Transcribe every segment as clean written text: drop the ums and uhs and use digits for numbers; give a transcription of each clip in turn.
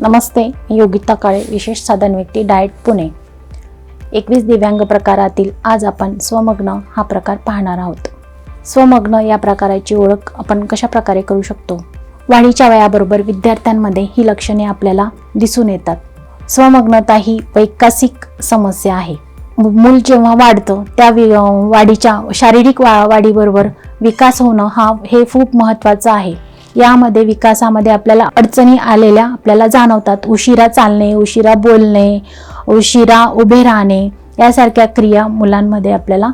नमस्ते, मी योगिता काळे, विशेष साधन व्यक्ती डाएट पुणे. 21 दिव्यांग प्रकारातील आज आपण स्वमग्न हा प्रकार पाहणार आहोत. स्वमग्न या प्रकाराची ओळख आपण कशा प्रकारे करू शकतो? वाढीच्या वयाबरोबर विद्यार्थ्यांमध्ये ही लक्षणे आपल्याला दिसून येतात. स्वमग्नता ही वैकासिक समस्या आहे. मूल जेव्हा वाढतं त्या वाढीच्या शारीरिक वाढीबरोबर विकास होणं हे खूप महत्त्वाचं आहे. यामध्ये विकासामध्ये आपल्याला अडचणी आलेल्या आपल्याला जाणवतात. उशिरा चालणे, उशिरा बोलणे, उशिरा उभे राहणे यासारख्या क्रिया मुलांमध्ये आपल्याला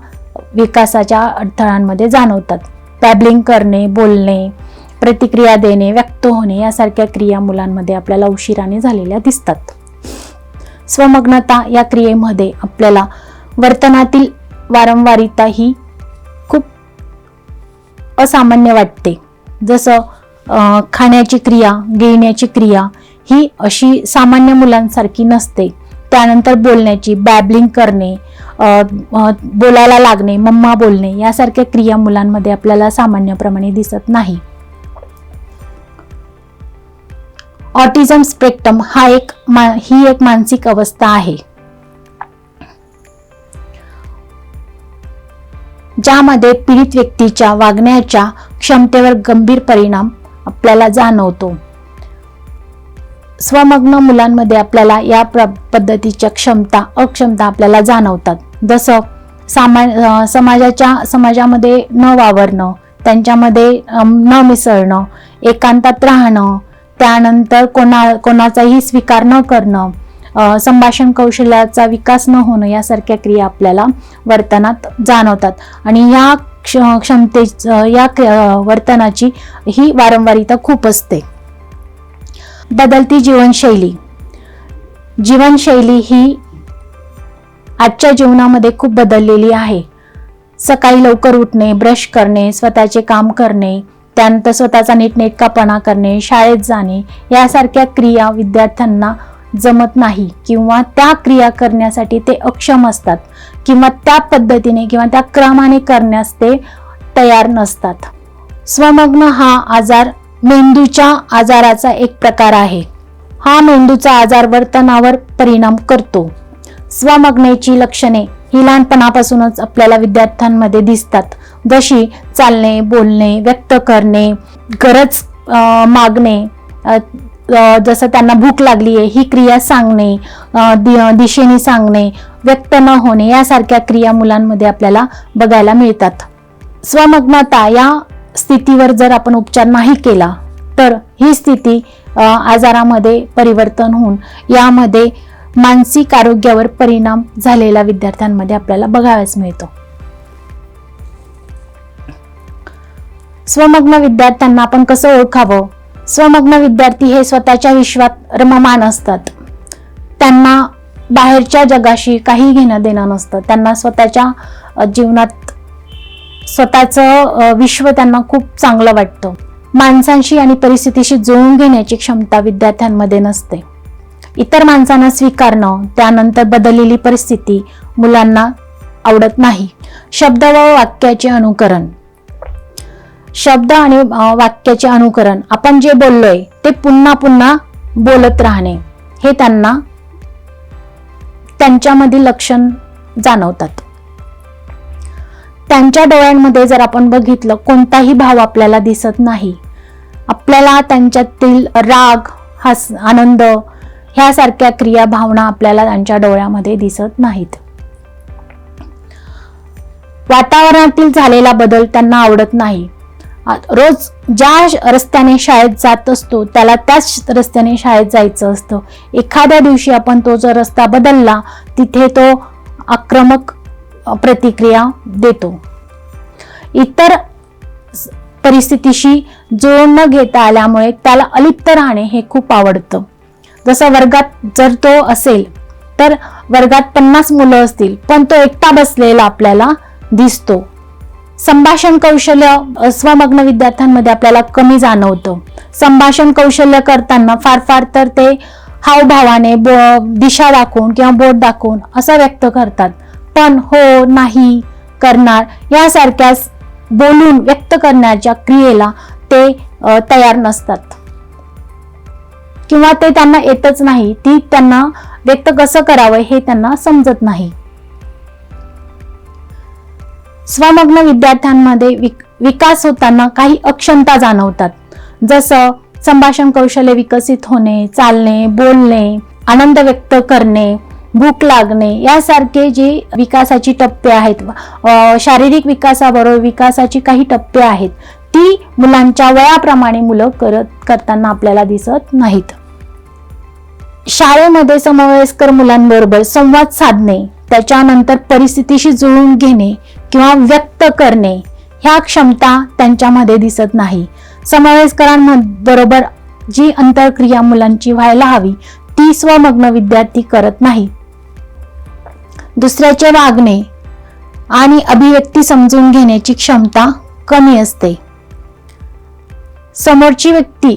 विकासाच्या अडथळ्यांमध्ये जाणवतात. बॅबलिंग करणे, बोलणे, प्रतिक्रिया देणे, व्यक्त होणे यासारख्या क्रिया मुलांमध्ये आपल्याला उशिराने झालेल्या दिसतात. स्वमग्नता या क्रियेमध्ये आपल्याला वर्तनातील वारंवारिता ही खूप असामान्य वाटते. जसं खाण्याची क्रिया, गिळण्याची क्रिया ही अशी सामान्य मुलांसारखी नसते. त्यानंतर बोलण्याची, बॅबलिंग करणे, बोलायला लागणे, मम्मा बोलणे यासारख्या क्रिया मुलांमध्ये आपल्याला सामान्यप्रमाणे दिसत नाही. ऑटिझम स्पेक्ट्रम ही एक मानसिक अवस्था आहे ज्यामध्ये पीडित व्यक्तीच्या वागण्याच्या क्षमतेवर गंभीर परिणाम आपल्याला जाणवतो. स्वमग्न मुलांमध्ये आपल्याला या पद्धतीच्या अक्षमता आपल्याला जाणवतात. जसं समाजामध्ये न वावरणं, त्यांच्यामध्ये न मिसळणं, एकांतात राहणं, त्यानंतर कोणाचाही स्वीकार न करणं, संभाषण कौशल्याचा विकास न होणं यासारख्या क्रिया आपल्याला वर्तनात जाणवतात. आणि या या वर्तनाची ही वारंवारिता खूप असते. बदलती जीवनशैली ही आजच्या जीवनामध्ये खूप बदललेली आहे. सकाळी लवकर उठणे, ब्रश करणे, स्वतःचे काम करणे, त्यानंतर स्वतःचा नीटनेटकापणा करणे, शाळेत जाणे यासारख्या क्रिया विद्यार्थ्यांना जमत नाही किंवा त्या क्रिया करण्यासाठी ते अक्षम असतात किंवा त्या पद्धतीने किंवा त्या क्रमाने करण्यास ते तयार नसतात. स्वमग्न हा आजार मेंदूच्या आजाराचा एक प्रकार आहे. हा मेंदूचा आजार वर्तनावर परिणाम करतो. स्वमग्नेची लक्षणे ही लहानपणापासूनच आपल्याला विद्यार्थ्यांमध्ये दिसतात. जशी चालणे, बोलणे, व्यक्त करणे, गरज मागणे, जसं त्यांना भूक लागली आहे ही क्रिया सांगणे, दिशेने सांगणे, व्यक्त न होणे यासारख्या क्रिया मुलांमध्ये आपल्याला बघायला मिळतात. स्वमग्नता या स्थितीवर जर आपण उपचार नाही केला तर ही स्थिती आजारामध्ये परिवर्तन होऊन यामध्ये मानसिक आरोग्यावर परिणाम झालेला विद्यार्थ्यांमध्ये आपल्याला बघायला मिळतो. स्वमग्न विद्यार्थ्यांना आपण कसं ओळखावं? स्वमग्न विद्यार्थी हे स्वतःच्या विश्वात रममान असतात. त्यांना बाहेरच्या जगाशी काही घेणं देणं नसतं. त्यांना स्वतःच्या जीवनात स्वतःचं विश्व त्यांना खूप चांगलं वाटतं. माणसांशी आणि परिस्थितीशी जुळवून घेण्याची क्षमता विद्यार्थ्यांमध्ये नसते. इतर माणसांना स्वीकारणं, त्यानंतर बदललेली परिस्थिती मुलांना आवडत नाही. शब्द आणि वाक्याचे अनुकरण, आपण जे बोललोय ते पुन्हा पुन्हा बोलत राहणे हे त्यांच्यामधील लक्षण जाणवतात. त्यांच्या डोळ्यांमध्ये जर आपण बघितलं कोणताही भाव आपल्याला दिसत नाही. आपल्याला त्यांच्यातील राग, आनंद ह्यासारख्या क्रिया, भावना आपल्याला त्यांच्या डोळ्यामध्ये दिसत नाहीत. वातावरणातील झालेला बदल त्यांना आवडत नाही. रोज ज्या रस्त्याने शाळेत जात असतो त्याला त्याच रस्त्याने शाळेत जायचं असतं. एखाद्या दिवशी आपण तो जर रस्ता बदलला तिथे तो आक्रमक प्रतिक्रिया देतो. इतर परिस्थितीशी जुळवून न घेता आल्यामुळे त्याला अलिप्त राहणे हे खूप आवडतं. जसं वर्गात जर तो असेल तर वर्गात 50 मुलं असतील पण तो एकटा बसलेला आपल्याला दिसतो. संभाषण कौशल्य स्वमग्न विद्यार्थ्यांमध्ये आपल्याला कमी जाणवतं. संभाषण कौशल्य करताना फार तर ते हावभावाने दिशा दाखवून किंवा बोट दाखवून असं व्यक्त करतात. पण हो, नाही, करणार यासारख्या बोलून व्यक्त करण्याच्या क्रियेला ते तयार नसतात. किंवा ते त्यांना येतच नाही, ती त्यांना व्यक्त कसं करावं हे त्यांना समजत नाही. स्वमग्न विद्यार्थ्यांमध्ये विकास होताना काही अक्षमता जाणवतात, जसं संभाषण कौशल्य विकसित होणे, चालणे, बोलणे, आनंद व्यक्त करणे, भूक लागणे यासारखे जे विकासाची टप्पे आहेत, शारीरिक विकासाची काही टप्पे आहेत, ती मुलांच्या वयाप्रमाणे मुलं करताना आपल्याला दिसत नाहीत. शाळेमध्ये समवयस्कर मुलांबरोबर संवाद साधणे, त्याच्यानंतर परिस्थितीशी जुळवून घेणे किंवा व्यक्त करणे ह्या क्षमता त्यांच्यामध्ये दिसत नाही. समवयस्करांबरोबर जी अंतरक्रिया मुलांची व्हायला हवी ती स्वमग्न विद्यार्थी करत नाही. दुसऱ्याचे वागणे आणि अभिव्यक्ती समजून घेण्याची क्षमता कमी असते. समोरची व्यक्ती,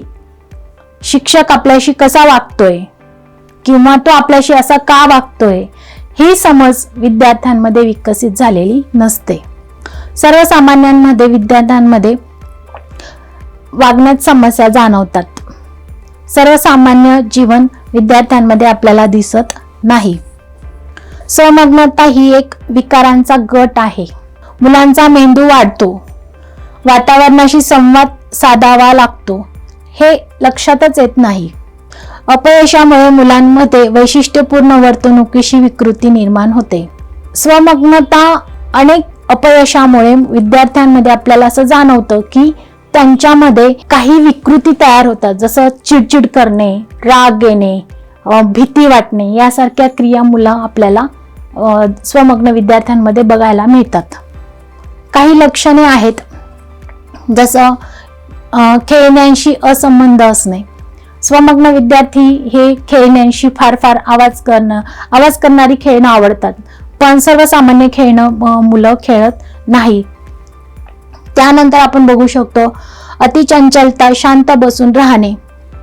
शिक्षक आपल्याशी कसा वागतोय किंवा तो आपल्याशी असा का वागतोय ही समज विद्यार्थ्यांमध्ये विकसित झालेली नसते. सर्वसामान्यांमध्ये विद्यार्थ्यांमध्ये वागण्यात समस्या जाणवतात. सर्वसामान्य जीवन विद्यार्थ्यांमध्ये आपल्याला दिसत नाही. स्वमग्नता ही एक विकारांचा गट आहे. मुलांचा मेंदू वाढतो, वातावरणाशी संवाद साधावा लागतो, हे लक्षातच येत नाही. अपयशामुळे मुलांमध्ये वैशिष्ट्यपूर्ण वर्तणुकीशी विकृती निर्माण होते. स्वमग्नता अनेक अपयशामुळे विद्यार्थ्यांमध्ये आपल्याला असं जाणवतं की त्यांच्यामध्ये काही विकृती तयार होतात, जसं चिडचिड करणे, राग येणे, भीती वाटणे यासारख्या क्रिया मुलं आपल्याला स्वमग्न विद्यार्थ्यांमध्ये बघायला मिळतात. काही लक्षणे आहेत, जसं खेळण्यांशी असंबंध असणे. स्वमग्न विद्यार्थी हे खेळण्यांशी फार आवाज करणारी खेळणं आवडतात, पण सर्वसामान्य खेळणं मुलं खेळत नाही. त्यानंतर आपण बघू शकतो अतिचंचलता, शांत बसून राहणे.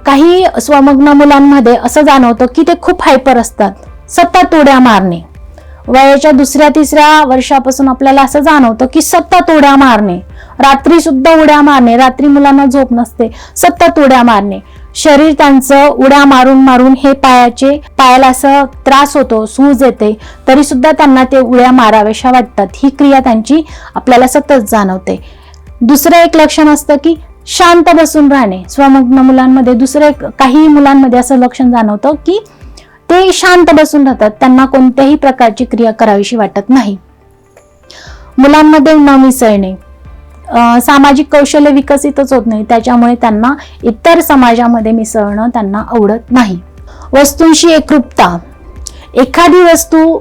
काही स्वमग्न मुलांमध्ये असं जाणवतं की ते खूप हायपर असतात, सतत उड्या मारणे. वयाच्या 2-3 वर्षापासून आपल्याला असं जाणवतं की सतत उड्या मारणे, रात्री सुद्धा उड्या मारणे, रात्री मुलांना झोप नसते, सतत उड्या मारणे. शरीर त्यांचं उड्या मारून हे पायाला असं त्रास होतो, सूज येते, तरी सुद्धा त्यांना ते उड्या माराव्याशा वाटतात. ही क्रिया त्यांची आपल्याला सतत जाणवते. दुसरं एक लक्षण असतं की शांत बसून राहणे. स्वमग्न मुलांमध्ये काही मुलांमध्ये असं लक्षण जाणवतं की ते शांत बसून राहतात, त्यांना कोणत्याही प्रकारची क्रिया करावीशी वाटत नाही. मुलांमध्ये न मिसळणे, सामाजिक कौशल्य विकसितच होत नाही, त्याच्यामुळे त्यांना इतर समाजामध्ये मिसळणं त्यांना आवडत नाही. वस्तूंशी एकरूपता. एखादी वस्तू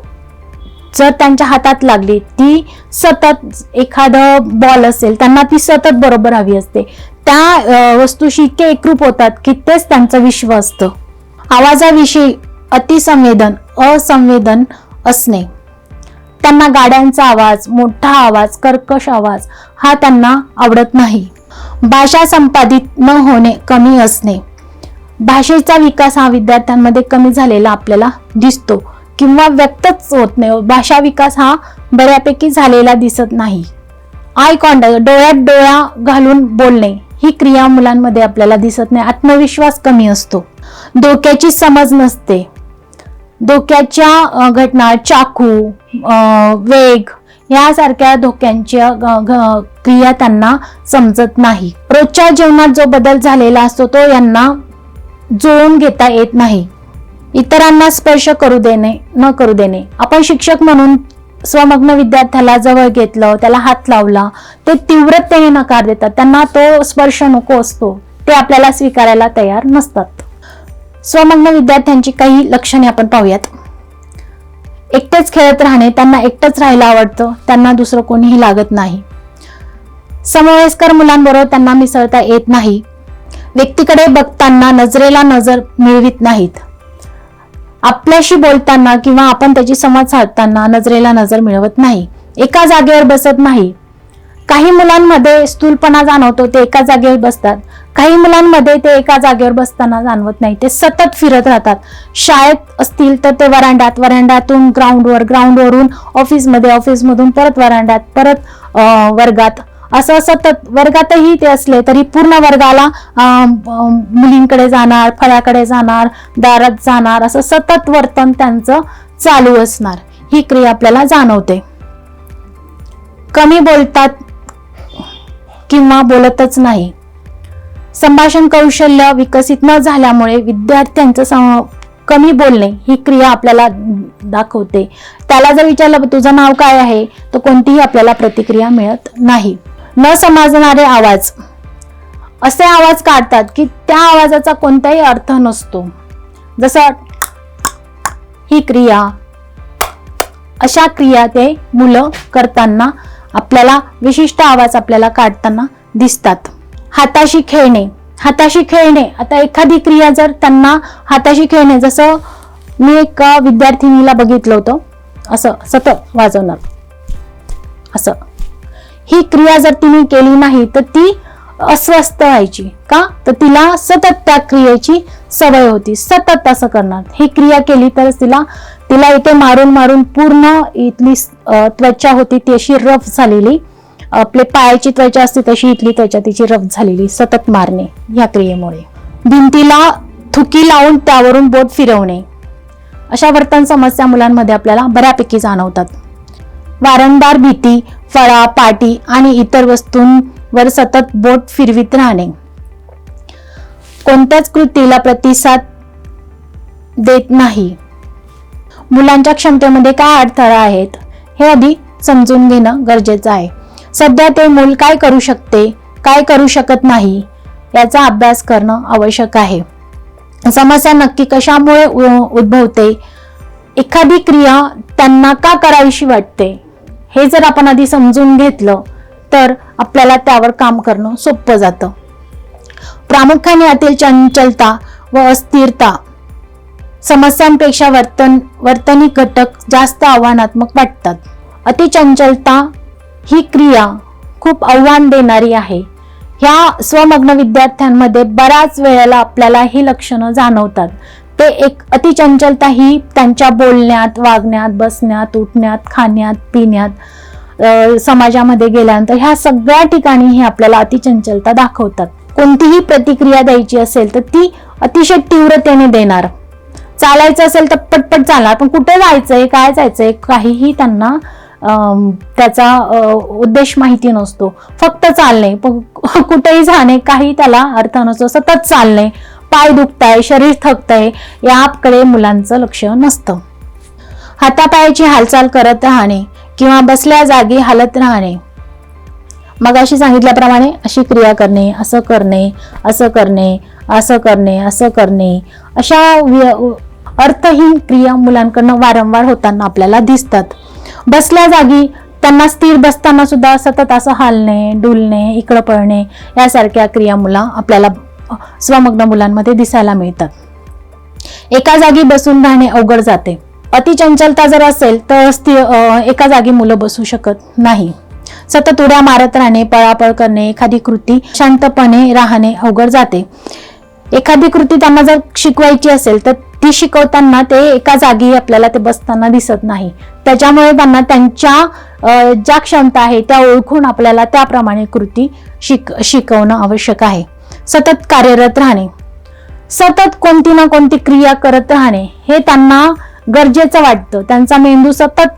जर त्यांच्या हातात लागली, ती सतत, एखादं बॉल असेल, त्यांना ती सतत बरोबर हवी असते, त्या वस्तूशी इतके एकरूप होतात की तेच त्यांचं विश्व असतं. आवाजाविषयी असंवेदन असणे. त्यांना गाड्यांचा आवाज, मोठा आवाज, कर्कश आवाज हा त्यांना आवडत नाही. भाषा संपादित न होणे, कमी असणे. भाषेचा विकास हा विद्यार्थ्यांमध्ये कमी झालेला आपल्याला दिसतो किंवा व्यक्तच होत नाही. भाषा विकास हा बऱ्यापैकी झालेला दिसत नाही. आय कॉन्टॅक्ट, डोळ्यात डोळा घालून बोलणे, ही क्रिया मुलांमध्ये आपल्याला दिसत नाही. आत्मविश्वास कमी असतो. धोक्याची समज नसते. धोक्याच्या घटना, चाकू, वेग यासारख्या धोक्यांच्या क्रिया त्यांना समजत नाही. रोजच्या जीवनात जो बदल झालेला असतो तो यांना जुळवून घेता येत नाही. इतरांना स्पर्श न करू देणे. आपण शिक्षक म्हणून स्वमग्न विद्यार्थ्याला जवळ घेतलं, त्याला हात लावला, ते तीव्रतेने नकार देतात. त्यांना तो स्पर्श नको असतो, ते आपल्याला स्वीकारायला तयार नसतात. स्वमग्न विद्यार्थ्यांची काही लक्षणे आपण पाहूयात. एकटेच खेळत राहणे, त्यांना एकटंच राहायला आवडतं, त्यांना दुसरं कोणीही लागत नाही. समवयस्कर मुलांबरोबर त्यांना मिसळता येत नाही. व्यक्तीकडे बघताना नजरेला नजर मिळवित नाहीत. आपल्याशी बोलताना किंवा आपण त्याची संवाद साधताना नजरेला नजर मिळवत नाही. एका जागेवर बसत नाही. काही मुलांमध्ये स्थूलपणा जाणवतो, ते एका जागेवर बसतात. काही मुलांमध्ये ते एका जागेवर बसताना जाणवत नाही, ते सतत फिरत राहतात. शाळेत असतील तर ते वरांड्यातून ग्राउंडवरून ऑफिसमध्ये, ऑफिसमधून परत वरांड्यात, परत वर्गात, असं सतत वर्गातही ते असले तरी पूर्ण वर्गाला मुलींकडे जाणार, फळ्याकडे जाणार, दारात जाणार, असं सतत वर्तन त्यांचं चालू असणार. ही क्रिया आपल्याला जाणवते. कमी बोलतात किंवा बोलतच नाही. संभाषण कौशल्य विकसित न झाल्यामुळे विद्यार्थ्यांचं कमी बोलणे ही क्रिया आपल्याला दाखवते. त्याला जर विचारलं तुझं नाव काय आहे, तर कोणतीही आपल्याला प्रतिक्रिया मिळत नाही. न समजणारे आवाज, असे आवाज काढतात की त्या आवाजाचा कोणताही अर्थ नसतो. जसं ही क्रिया, अशा क्रिया ते मुलं करताना आपल्याला विशिष्ट आवाज आपल्याला काढताना दिसतात. हाताशी खेळणे, हाताशी खेळणे. आता एखादी क्रिया जर त्यांना हाताशी खेळणे, जसं मी एक विद्यार्थिनीला बघितलं होतं, असं सतत वाजवणार असं. ही क्रिया जर तिने केली नाही तर ती अस्वस्थ व्हायची. का? तर तिला सतत त्या क्रियेची सवय होती, सतत असं करणार. ही क्रिया केली तर तिला इथे मारून मारून पूर्ण इथली त्वचा होती ती अशी रफ झालेली, आपले पायाची त्वचा असते तशी इथली त्वचा तिची रफ झालेली, सतत मारणे या क्रियेमुळे. भिंतीला थुकी लावून त्यावरून बोट फिरवणे, अशा वर्तन समस्या मुलांमध्ये आपल्याला बऱ्यापैकी जाणवतात. वारंवार भीती, फळा, पाटी आणि इतर वस्तूंवर सतत बोट फिरवित राहणे. कोणत्याच कृतीला प्रतिसाद देत नाही. मुलांच्या क्षमतेमध्ये काय अडथळा आहेत हे आधी समजून घेणं गरजेचं आहे. सध्या ते मूल काय करू शकते, काय करू शकत नाही याचा अभ्यास करणं आवश्यक आहे. समस्या नक्की कशामुळे उद्भवते, एखादी क्रिया त्यांना का करावीशी वाटते, हे जर आपण आधी समजून घेतलं तर आपल्याला त्यावर काम करणं सोपं जातं. प्रामुख्याने यातील चंचलता व अस्थिरता समस्यांपेक्षा वर्तनिक घटक जास्त आव्हानात्मक वाटतात. अतिचंचलता ही क्रिया खूप आव्हान देणारी आहे. ह्या स्वमग्न विद्यार्थ्यांमध्ये बऱ्याच वेळेला आपल्याला ही लक्षणं जाणवतात. ते एक अतिचंचलता ही त्यांच्या बोलण्यात, वागण्यात, बसण्यात, उठण्यात, खाण्यात, पिण्यात, समाजामध्ये गेल्यानंतर ह्या सगळ्या ठिकाणी ही आपल्याला अतिचंचलता दाखवतात. कोणतीही प्रतिक्रिया द्यायची असेल तर ती अतिशय तीव्रतेने देणार. चालायचं असेल तर पटपट चालणार, पण कुठे जायचंय, काय जायचंय, काहीही त्यांना त्याचा उद्देश माहिती नसतो. फक्त चालणे, कुठेही जाणे, काही त्याला अर्थ नसतो. सतत चालणे, पाय दुखताय, शरीर थकतंय याकडे मुलांचं लक्ष नसतं. हातापायाची हालचाल करत राहणे किंवा बसल्या जागी हालत राहणे, मगाशी सांगितल्याप्रमाणे अशी क्रिया करणे, असं करणे, असं करणे, असं करणे, असं करणे, अशा अर्थहीन क्रिया मुलांकडनं वारंवार होताना आपल्याला दिसतात. बसल्या जागी त्यांना स्थिर बसताना सुद्धा सतत असं हालणे, डुलणे, इकडं पळणे यासारख्या क्रिया आपल्याला स्वमग्न मुलांमध्ये दिसायला मिळतात. एका जागी बसून राहणे अवघड जाते. अतिचंचलता जर असेल तर एका जागी मुलं बसू शकत नाही. सतत उड्या मारत राहणे, पळापळ करणे, एखादी कृती शांतपणे राहणे अवघड जाते. एखादी कृती त्यांना जर शिकवायची असेल तर ती शिकवताना ते एका जागी आपल्याला ते बसताना दिसत नाही. त्याच्यामुळे त्यांना त्यांच्या ज्या क्षमता आहे त्या ओळखून आपल्याला त्याप्रमाणे कृती शिकवणं आवश्यक आहे. सतत कार्यरत राहणे, सतत कोणती ना कोणती क्रिया करत राहणे हे त्यांना गरजेचं वाटतं. त्यांचा मेंदू सतत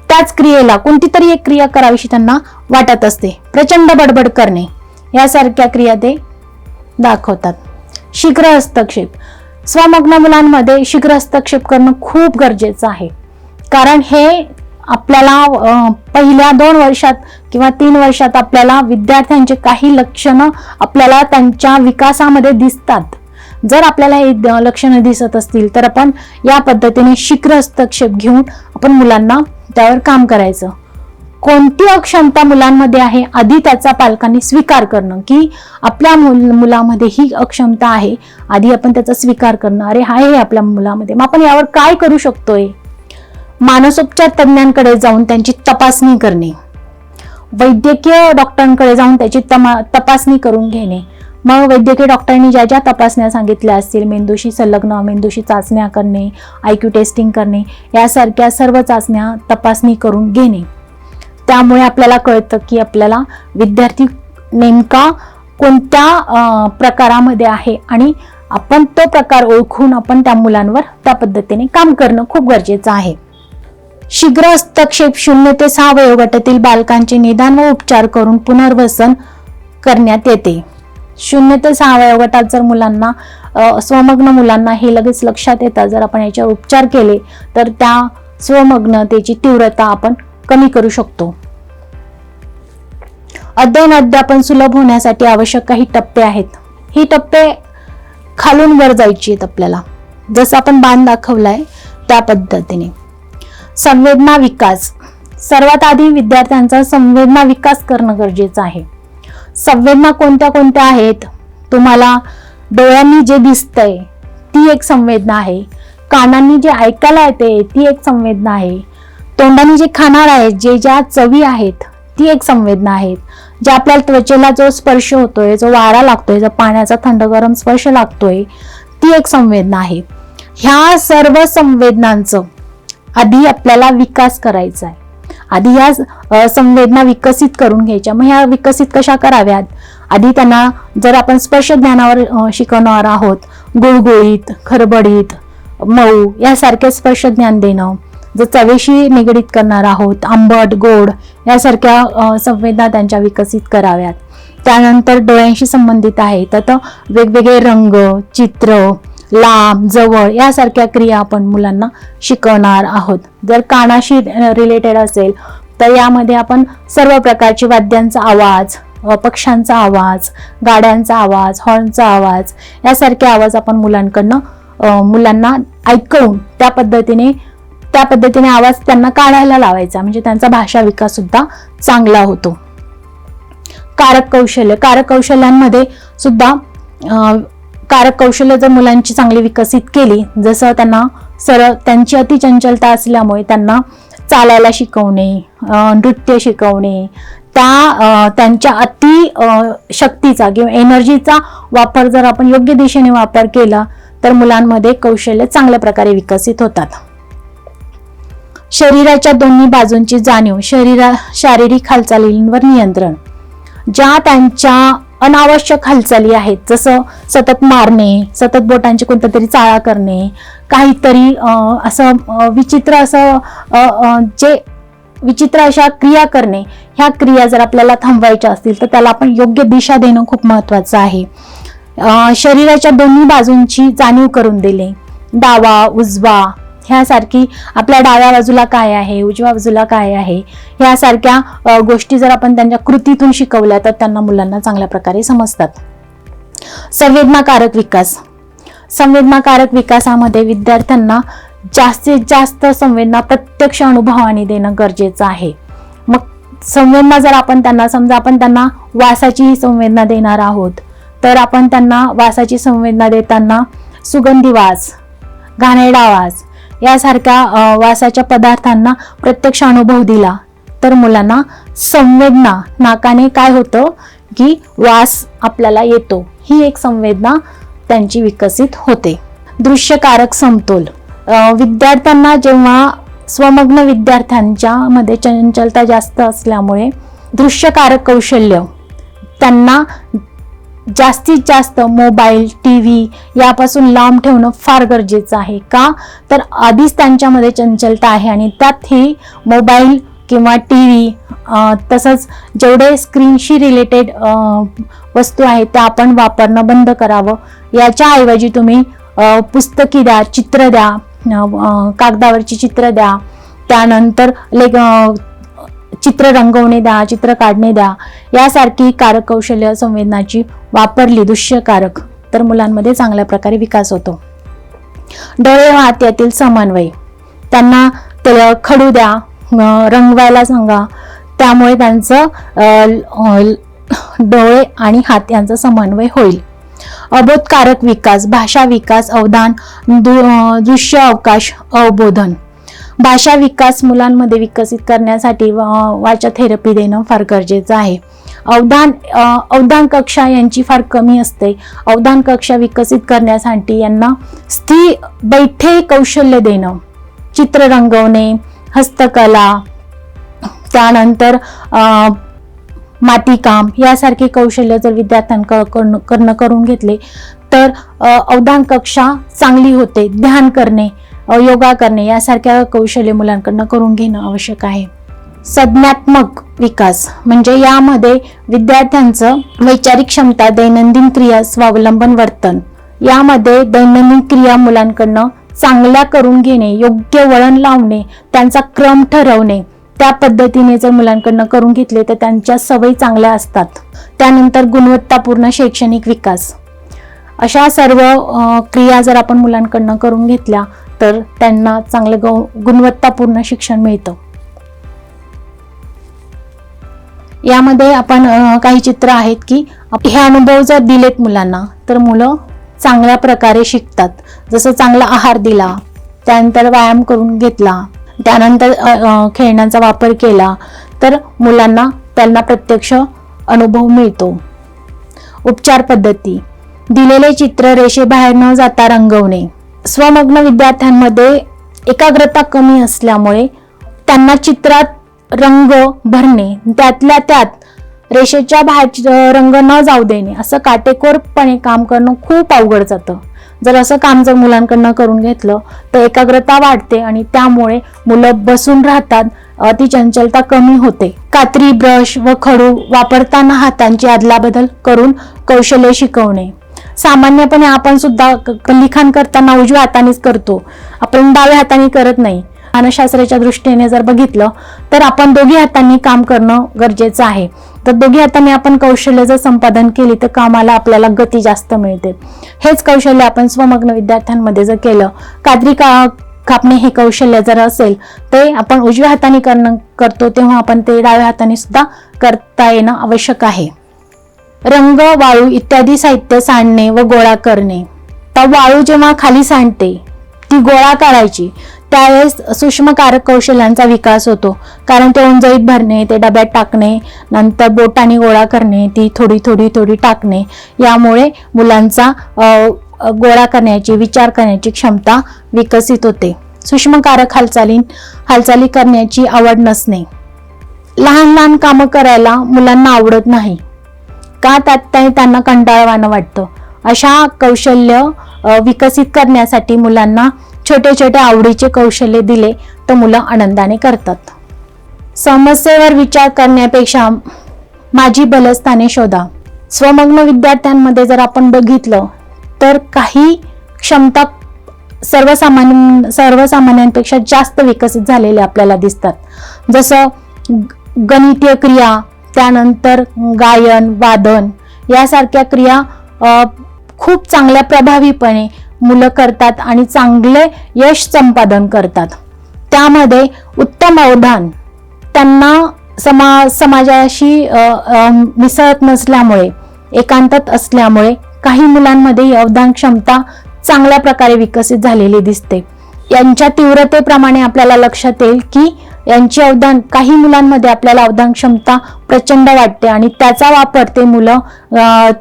त्याच क्रियेला कोणती तरी एक क्रिया करावीशी त्यांना वाटत असते. प्रचंड बडबड करणे यासारख्या क्रिया ते दाखवतात. शीघ्र हस्तक्षेप, स्वमग्न मुलांमध्ये शीघ्र हस्तक्षेप करणं खूप गरजेचं आहे. कारण हे आपल्याला पहिल्या 2 वर्षात किंवा 3 वर्षात आपल्याला विद्यार्थ्यांचे काही लक्षणं आपल्याला त्यांच्या विकासामध्ये दिसतात. जर आपल्याला हे लक्षणं दिसत असतील तर आपण या पद्धतीने शीघ्र हस्तक्षेप घेऊन आपण मुलांना त्यावर काम करायचं. कोणती अक्षमता मुलांमध्ये आहे आधी त्याचा पालकांनी स्वीकार करणं, की आपल्या मुलामध्ये ही अक्षमता आहे, आधी आपण त्याचा स्वीकार करणं. अरे आहे आपल्या मुलामध्ये, मग आपण यावर काय करू शकतोय. मानसोपचार तज्ञांकडे जाऊन त्यांची तपासणी करणे, वैद्यकीय डॉक्टरांकडे जाऊन त्याची तपासणी करून घेणे. मग वैद्यकीय डॉक्टरांनी ज्या ज्या तपासण्या सांगितल्या असतील, मेंदूशी संलग्न मेंदूशी चाचण्या करणे, IQ टेस्टिंग करणे, यासारख्या सर्व चाचण्या तपासणी करून घेणे. त्यामुळे आपल्याला कळतं की आपल्याला विद्यार्थी नेमका कोणत्या प्रकारामध्ये आहे आणि आपण तो प्रकार ओळखून आपण त्या मुलांवर त्या पद्धतीने काम करणं खूप गरजेचं आहे. शीघ्र हस्तक्षेप 0 ते 6 वयोगटातील बालकांचे निदान व उपचार करून पुनर्वसन करण्यात येते. 0 ते 6 वयोगटात जर मुलांना स्वमग्न मुलांना हे लगेच लक्षात येतात, जर आपण याच्यावर उपचार केले तर त्या स्वमग्नतेची तीव्रता आपण कमी करू शकतो. अध्ययन अध्यापन सुलभ होण्यासाठी आवश्यक काही टप्पे आहेत. ही टप्पे खालून वर जायची आहेत आपल्याला, जसं आपण बाण दाखवलाय त्या पद्धतीने. संवेदना विकास. सर्वात आधी विद्यार्थ्यांचा संवेदना विकास करणं गरजेचं आहे. संवेदना कोणत्या कोणत्या आहेत? तुम्हाला डोळ्यांनी जे दिसतंय ती एक संवेदना आहे, कानांनी जे ऐकायला येते ती एक संवेदना आहे, तोंडाने जे खाणार आहे, जे ज्या चवी आहेत ती एक संवेदना आहेत, जे आपल्याला त्वचेला जो स्पर्श होतोय, जो वारा लागतोय, जो पाण्याचा थंड गरम स्पर्श लागतोय ती एक संवेदना आहे. ह्या सर्व संवेदनांचं आधी आपल्याला विकास करायचा आहे. आधी ह्या संवेदना विकसित करून घ्यायच्या. मग ह्या विकसित कशा कराव्यात? आधी त्यांना जर आपण स्पर्श ज्ञानावर शिकवणार आहोत, गुळगुळीत, खरबडीत, मऊ यासारखे स्पर्श ज्ञान देणं. जर चवेशी निगडीत करणार आहोत, आंबट, गोड यासारख्या संवेदना त्यांच्या विकसित कराव्यात. त्यानंतर डोळ्यांशी संबंधित आहे तर वेगवेगळे रंग, चित्र, लांब, जवळ यासारख्या क्रिया आपण मुलांना शिकवणार आहोत. जर कानाशी रिलेटेड असेल तर यामध्ये आपण सर्व प्रकारची वाद्यांचा आवाज, पक्ष्यांचा आवाज, गाड्यांचा आवाज, हॉर्नचा आवाज यासारखे आवाज आपण मुलांना ऐकवून त्या पद्धतीने आवाज त्यांना काढायला लावायचा, म्हणजे त्यांचा भाषा विकास सुद्धा चांगला होतो. कारक कौशल्यांमध्ये सुद्धा कारक कौशल्य जर मुलांची चांगली विकसित केली, जसं त्यांची अतिचंचलता असल्यामुळे त्यांना चालायला शिकवणे, नृत्य शिकवणे, त्यांच्या शक्तीचा किंवा एनर्जीचा वापर जर आपण योग्य दिशेने वापर केला तर मुलांमध्ये कौशल्य चांगल्या प्रकारे विकसित होतात. शरीराच्या दोन्ही बाजूंची जाणीव, शारीरिक हालचालींवर नियंत्रण. ज्या त्यांच्या अनावश्यक हालचाली आहेत, जसं सतत मारणे, सतत बोटांची कोणत्या तरी चाळा करणे, काहीतरी विचित्र अशा क्रिया करणे, ह्या क्रिया जर आपल्याला थांबवायच्या असतील तर त्याला आपण योग्य दिशा देणं खूप महत्वाचं आहे. शरीराच्या दोन्ही बाजूंची जाणीव करून दिले, डावा उजवा ह्यासारखी आपल्या डाव्या बाजूला काय आहे, उजव्या बाजूला काय आहे, ह्यासारख्या गोष्टी जर आपण त्यांच्या कृतीतून शिकवल्या तर त्यांना मुलांना चांगल्या प्रकारे समजतात. संवेदनाकारक विकासामध्ये विद्यार्थ्यांना जास्तीत जास्त संवेदना प्रत्यक्ष अनुभवाने देणं गरजेचं आहे. मग संवेदना जर आपण त्यांना वासाची संवेदना देणार आहोत तर आपण त्यांना वासाची संवेदना देताना सुगंधी वास, घाणेरडा वास यासारख्या वासाच्या पदार्थांना प्रत्यक्ष अनुभव दिला तर मुलांना संवेदना, नाकाने काय होतं की वास आपल्याला येतो, ही एक संवेदना त्यांची विकसित होते. दृश्यकारक समतोल. विद्यार्थ्यांना जेव्हा स्वमग्न विद्यार्थ्यांच्या मध्ये चंचलता जास्त असल्यामुळे दृश्यकारक कौशल्य त्यांना जास्तीत जास्त मोबाईल, टीव्ही यापासून लांब ठेवणं फार गरजेचं आहे. का तर आधीच त्यांच्यामध्ये चंचलता आहे आणि त्यात ही मोबाईल किंवा टीव्ही तसंच जेवढे स्क्रीनशी रिलेटेड वस्तू आहेत त्या आपण वापरणं बंद करावं. याच्या ऐवजी तुम्ही पुस्तकी द्या, चित्र द्या, कागदावरची चित्र द्या, त्यानंतर चित्र रंगवणे द्या, चित्र काढणे द्या, यासारखी कारक कौशल्य संवेदनाची वापरली दृश्यकारक तर मुलांमध्ये चांगल्या प्रकारे विकास होतो. डोळे व हात यातील समन्वय. त्यांना खडू द्या, रंगवायला सांगा, त्यामुळे त्यांचं डोळे आणि हात यांचा समन्वय होईल. अबोधकारक विकास, भाषा विकास, अवधान, दृश्य अवकाश, अवबोधन. भाषा विकास मुलांमध्ये विकसित करण्यासाठी वाचा थेरपी देणं फार गरजेचं आहे. अवधान कक्षा यांची फार कमी असते. अवधान कक्षा विकसित करण्यासाठी यांना स्थिर बैठे कौशल्य देणं, चित्र रंगवणे, हस्तकला, त्यानंतर मातीकाम यासारखे कौशल्य जर विद्यार्थ्यांकडनं करून घेतले तर अवधान कक्षा चांगली होते. ध्यान करणे, योगा करणे यासारख्या कौशल्य मुलांकडनं करून घेणं आवश्यक आहे. संज्ञात्मक विकास म्हणजे यामध्ये विद्यार्थ्यांचं वैचारिक क्षमता, दैनंदिन क्रिया, स्वावलंबन वर्तन यामध्ये दैनंदिन क्रिया मुलांकडनं चांगल्या करून घेणे, योग्य वळण लावणे, त्यांचा क्रम ठरवणे, त्या पद्धतीने जर मुलांकडनं करून घेतले तर त्यांच्या सवयी चांगल्या असतात. त्यानंतर गुणवत्तापूर्ण शैक्षणिक विकास, अशा सर्व क्रिया जर आपण मुलांकडनं करून घेतल्या तर त्यांना चांगलं गुणवत्तापूर्ण शिक्षण मिळतं. यामध्ये आपण काही चित्र आहेत की हे अनुभव जर दिलेत मुलांना तर मुलं चांगल्या प्रकारे शिकतात. जसं चांगला आहार दिला, त्यानंतर व्यायाम करून घेतला, त्यानंतर खेळण्यांचा वापर केला तर मुलांना त्यांना प्रत्यक्ष अनुभव मिळतो. उपचार पद्धती, दिलेले चित्र रेषेबाहेर न जाता रंगवणे. स्वमग्न विद्यार्थ्यांमध्ये एकाग्रता कमी असल्यामुळे त्यांना चित्रात रंग भरणे, त्यातल्या त्यात रेषेच्या बाहेर रंग न जाऊ देणे, असं काटेकोरपणे काम करणं खूप अवघड जातं. जर असं काम जर मुलांकडनं करून घेतलं तर एकाग्रता वाढते आणि त्यामुळे मुलं बसून राहतात, ती चंचलता कमी होते. कात्री, ब्रश व खडू वापरताना हातांची अदलाबदल करून कौशल्य शिकवणे. सामान्यपणे आपण सुद्धा लिखाण करताना उजव्या हातानेच करतो, आपण डाव्या हाताने करत नाही. मानसशास्त्राच्या दृष्टीने जर बघितलं तर आपण दोघी हातांनी काम करणं गरजेचं आहे. तर दोघी हातांनी आपण कौशल्य जर संपादन केली तर कामाला आपल्याला गती जास्त मिळते. हेच कौशल्य आपण स्वमग्न विद्यार्थ्यांमध्ये जर केलं, कात्री कापणे हे कौशल्य जर असेल ते आपण उजव्या हाताने करतो तेव्हा आपण ते डाव्या हाताने सुद्धा करता येणं आवश्यक आहे. रंग, वाळू इत्यादी साहित्य सांडणे व गोळा करणे. तर वाळू जेव्हा खाली सांडते ती गोळा करायची त्यावेळेस सूक्ष्मकारक कौशल्यांचा विकास होतो. कारण ते उंजळीत भरणे, ते डब्यात टाकणे, नंतर बोटाने गोळा करणे, ती थोडी थोडी थोडी टाकणे, यामुळे मुलांचा गोळा करण्याची, विचार करण्याची क्षमता विकसित होते. सूक्ष्मकारक हालचाली करण्याची आवड नसणे. लहान लहान कामं करायला मुलांना आवडत नाही का, त्यात त्यांना कंटाळवाणं वाटतं. अशा कौशल्य विकसित करण्यासाठी मुलांना छोटे छोटे आवडीचे कौशल्य दिले तर मुलं आनंदाने करतात. समस्येवर विचार करण्यापेक्षा माझी बलस्थाने शोधा. स्वमग्न विद्यार्थ्यांमध्ये जर आपण बघितलं तर काही क्षमता सर्वसामान्यांपेक्षा जास्त विकसित झालेल्या आपल्याला दिसतात. जसं गणितीय क्रिया, त्यानंतर गायन, वादन यासारख्या क्रिया खूप चांगल्या प्रभावीपणे मुलं करतात आणि चांगले यश संपादन करतात. त्यामध्ये उत्तम अवधान, त्यांना समाजाशी मिसळत नसल्यामुळे, एकांतात असल्यामुळे काही मुलांमध्ये ही अवधान क्षमता चांगल्या प्रकारे विकसित झालेली दिसते. यांच्या तीव्रतेप्रमाणे आपल्याला लक्षात येईल की यांची काही मुलांमध्ये आपल्याला अवधान क्षमता प्रचंड वाटते आणि त्याचा वापर ते मुलं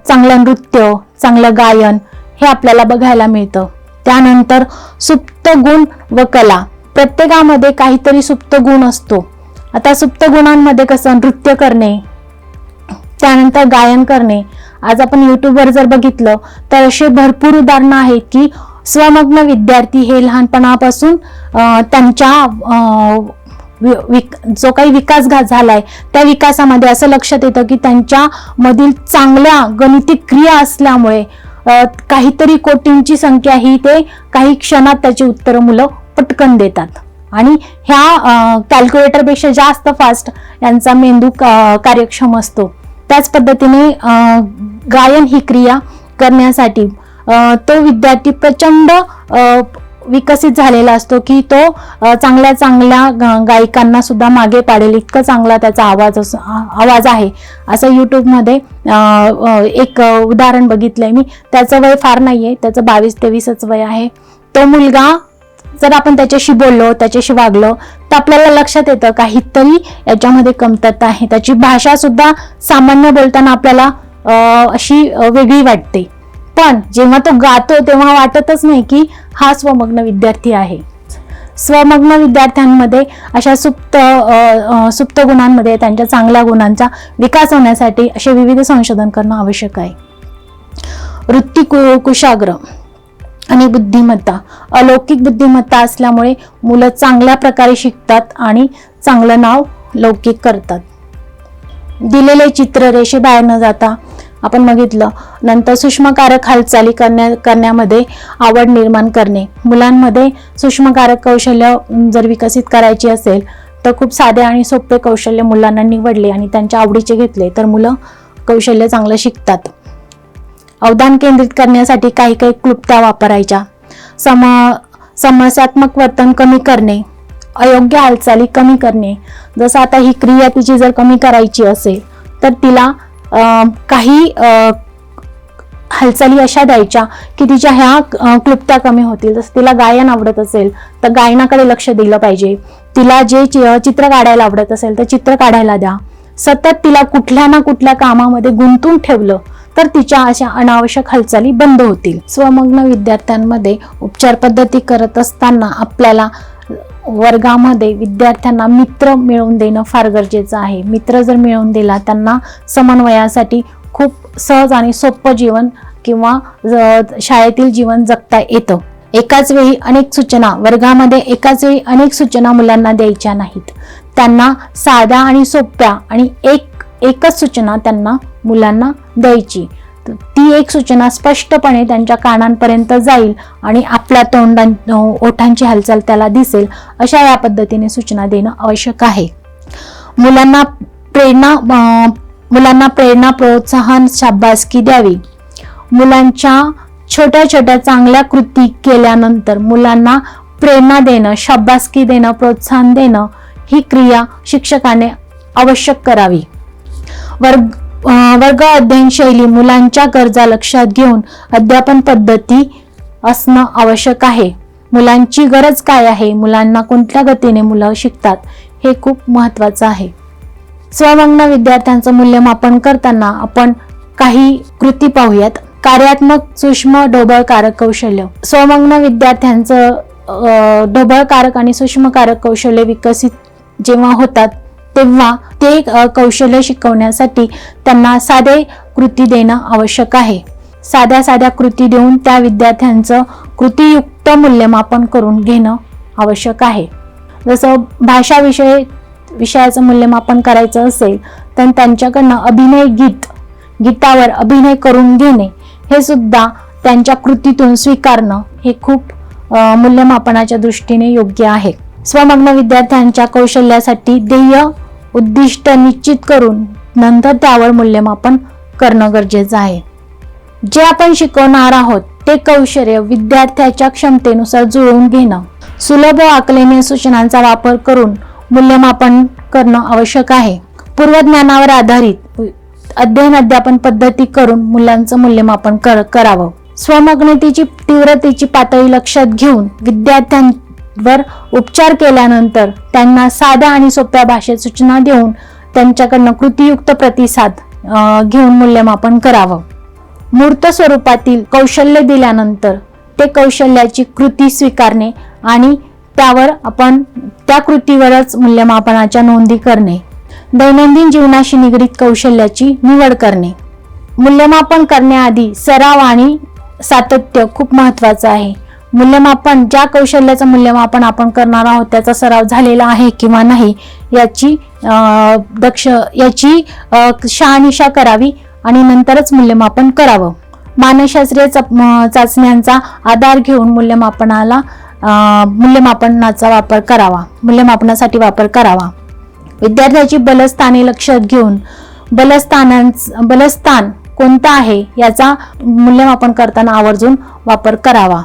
चांगलं नृत्य, चांगलं गायन हे आपल्याला बघायला मिळतं. त्यानंतर सुप्त गुण व कला, प्रत्येकामध्ये काहीतरी सुप्त गुण असतो. आता सुप्त गुणांमध्ये कसं नृत्य करणे, त्यानंतर गायन करणे. आज आपण युट्यूबवर जर बघितलं तर असे भरपूर उदाहरणं आहेत की स्वमग्न विद्यार्थी हे लहानपणापासून त्यांच्या जो काही विकास झालाय त्या विकासामध्ये असं लक्षात येतं की त्यांच्या मधील चांगल्या गणितिक क्रिया असल्यामुळे काहीतरी कोटींची संख्या ही ते काही क्षणात त्याची उत्तरं मुलं पटकन देतात आणि ह्या कॅल्क्युलेटरपेक्षा जास्त फास्ट यांचा मेंदू कार्यक्षम असतो. त्याच पद्धतीने गायन ही क्रिया करण्यासाठी तो विद्यार्थी प्रचंड विकसित झालेला असतो की तो चांगल्या चांगल्या गायकांना सुद्धा मागे पाडेल इतका चांगला त्याचा आवाज आहे. असं युट्यूबमध्ये एक उदाहरण बघितलंय मी. त्याचं वय फार नाहीये, त्याचं 22-23च वय आहे. तो मुलगा जर आपण त्याच्याशी बोललो, त्याच्याशी वागलो तर आपल्याला लक्षात येतं काहीतरी याच्यामध्ये कमतरता आहे. त्याची भाषा सुद्धा सामान्य बोलताना आपल्याला अशी वेगळी वाटते, पण जेव्हा तो गातो तेव्हा वाटतच नाही की हा स्वमग्न विद्यार्थी आहे. स्वमग्न विद्यार्थ्यांमध्ये अशा सुप्त गुणांमध्ये त्यांच्या चांगल्या गुणांचा विकास होण्यासाठी असे विविध संशोधन करणं आवश्यक आहे. वृत्ती कुशाग्र आणि बुद्धिमत्ता. अलौकिक बुद्धिमत्ता असल्यामुळे मुलं चांगल्या प्रकारे शिकतात आणि चांगलं नाव लौकिक करतात. दिलेले चित्र रेषेबाहेर न जाता आपण बघितलं. नंतर सूक्ष्मकारक हालचाली करण्यामध्ये आवड निर्माण करणे. मुलांमध्ये सूक्ष्मकारक कौशल्य जर विकसित करायची असेल तर खूप साधे आणि सोपे कौशल्य मुलांना निवडले आणि त्यांच्या आवडीचे घेतले तर मुलं कौशल्य चांगलं शिकतात. अवधान केंद्रित करण्यासाठी काही क्लुप्त्या वापरायच्या. समस्यात्मक वर्तन कमी करणे, अयोग्य हालचाली कमी करणे. जसं आता ही क्रिया तिची जर कमी करायची असेल तर तिला काही हालचाली अशा द्यायच्या की तिच्या ह्या क्लुप्त्या कमी होतील. जसं तिला गायन आवडत असेल तर गायनाकडे लक्ष दिलं पाहिजे. तिला जे चित्र काढायला आवडत असेल तर चित्र काढायला द्या. सतत तिला कुठल्या ना कुठल्या कामामध्ये गुंतून ठेवलं तर तिच्या अशा अनावश्यक हालचाली बंद होतील. स्वमग्न विद्यार्थ्यांमध्ये उपचार पद्धती करत असताना आपल्याला वर्गामध्ये विद्यार्थ्यांना मित्र मिळवून देणं फार गरजेचं आहे. मित्र जर मिळवून दिला त्यांना समन्वयासाठी खूप सहज आणि सोपं जीवन किंवा शाळेतील जीवन जगता येतं. एकाच वेळी अनेक सूचना वर्गामध्ये एकाच वेळी अनेक सूचना मुलांना द्यायच्या नाहीत. त्यांना साध्या आणि सोप्या आणि एकच सूचना त्यांना मुलांना द्यायची. ती एक सूचना स्पष्टपणे त्यांच्या कानांपर्यंत जाईल आणि आपल्या ओठांची हालचाल त्याला दिसेल अशा या पद्धतीने सूचना देणं आवश्यक आहे. मुलांना प्रेरणा प्रोत्साहन शाबासकी द्यावी. मुलांच्या छोट्या छोट्या चांगल्या कृती केल्यानंतर मुलांना प्रेरणा देणं, शाबासकी देणं, प्रोत्साहन देणं ही क्रिया शिक्षकाने आवश्यक करावी. वर्ग अध्ययन शैली मुलांच्या गरजा लक्षात घेऊन अध्यापन पद्धती असणं आवश्यक आहे. मुलांची गरज काय आहे, मुलांना कोणत्या गतीने मुलं शिकतात हे खूप महत्त्वाचं आहे. स्वमग्न विद्यार्थ्यांचं मूल्यमापन करताना आपण काही कृती पाहूयात. कार्यात्मक सूक्ष्म ढोबळकारक कौशल्य. स्वमग्न विद्यार्थ्यांचं ढोबळकारक आणि सूक्ष्मकारक कौशल्य विकसित जेव्हा होतात तेव्हा ते कौशल्य शिकवण्यासाठी त्यांना साधे कृती देणं आवश्यक आहे. साध्या कृती देऊन त्या विद्यार्थ्यांचं कृतीयुक्त मूल्यमापन करून घेणं आवश्यक आहे. जसं भाषा विषयाचं मूल्यमापन करायचं असेल तर त्यांच्याकडनं गीतावर अभिनय करून घेणे हे सुद्धा त्यांच्या कृतीतून स्वीकारणं हे खूप मूल्यमापनाच्या दृष्टीने योग्य आहे. स्वमग्न विद्यार्थ्यांच्या कौशल्यासाठी ध्येय उद्दिष्ट निश्चित करून नंतर त्यावर मूल्यमापन करणं गरजेचं आहे. जे आपण शिकवणार आहोत ते कौशल्य विद्यार्थ्याच्या क्षमतेनुसार जुळवून घेणं, सुलभ आकलनीय सूचनांचा वापर करून मूल्यमापन करणं आवश्यक आहे. पूर्वज्ञानावर आधारित अध्यापन पद्धती करून मुलांचं मूल्यमापन करावं. स्वमग्नतेची तीव्रतेची पातळी लक्षात घेऊन विद्यार्थ्यांवर उपचार केल्यानंतर त्यांना साध्या आणि सोप्या भाषेत सूचना देऊन त्यांच्याकडनं कृतीयुक्त प्रतिसाद घेऊन मूल्यमापन करावं. मूर्त स्वरूपातील कौशल्य दिल्यानंतर ते कौशल्याची कृती स्वीकारणे आणि त्यावर आपण त्या कृतीवरच मूल्यमापनाच्या नोंदी करणे. दैनंदिन जीवनाशी निगडित कौशल्याची निवड करणे. मूल्यमापन करण्याआधी सराव आणि सातत्य खूप महत्त्वाचं आहे. मूल्यमापन ज्या कौशल्याचं मूल्यमापन आपण करणार आहोत त्याचा सराव झालेला आहे किंवा नाही याची शहानिशा करावी आणि नंतरच मूल्यमापन करावं. मानसशास्त्रीय चाचण्यांचा आधार घेऊन मूल्यमापनासाठी वापर करावा. विद्यार्थ्याची बलस्थाने लक्षात घेऊन बलस्थान कोणतं आहे याचा मूल्यमापन करताना आवर्जून वापर करावा.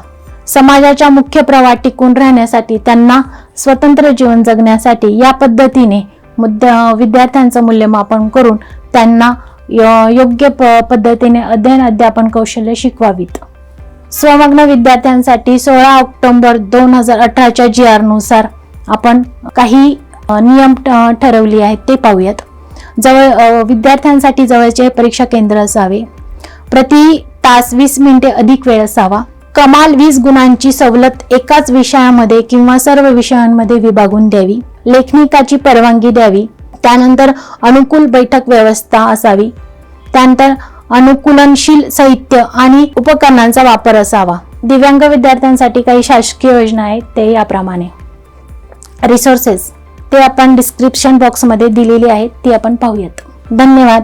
समाजाच्या मुख्य प्रवाहात टिकून राहण्यासाठी त्यांना स्वतंत्र जीवन जगण्यासाठी या पद्धतीने विद्यार्थ्यांचं मूल्यमापन करून त्यांना योग्य पद्धतीने अध्यापन कौशल्य शिकवावीत. स्वमग्न विद्यार्थ्यांसाठी 16 ऑक्टोबर 2018च्या GR नुसार आपण काही नियम ठरवले आहेत ते पाहूयात. विद्यार्थ्यांसाठी जवळचे परीक्षा केंद्र असावे. प्रति तास 20 मिनिटे अधिक वेळ असावा. कमाल 20 गुणांची सवलत एकाच विषयामध्ये किंवा सर्व विषयांमध्ये विभागून द्यावी. लेखनिकाची परवानगी द्यावी. त्यानंतर अनुकूल बैठक व्यवस्था असावी. त्यानंतर अनुकूलनशील साहित्य आणि उपकरणांचा वापर असावा. दिव्यांग विद्यार्थ्यांसाठी काही शासकीय योजना आहेत ते याप्रमाणे. रिसोर्सेस ते आपण डिस्क्रिप्शन बॉक्समध्ये दिलेली आहेत, ती आपण पाहूयात. धन्यवाद.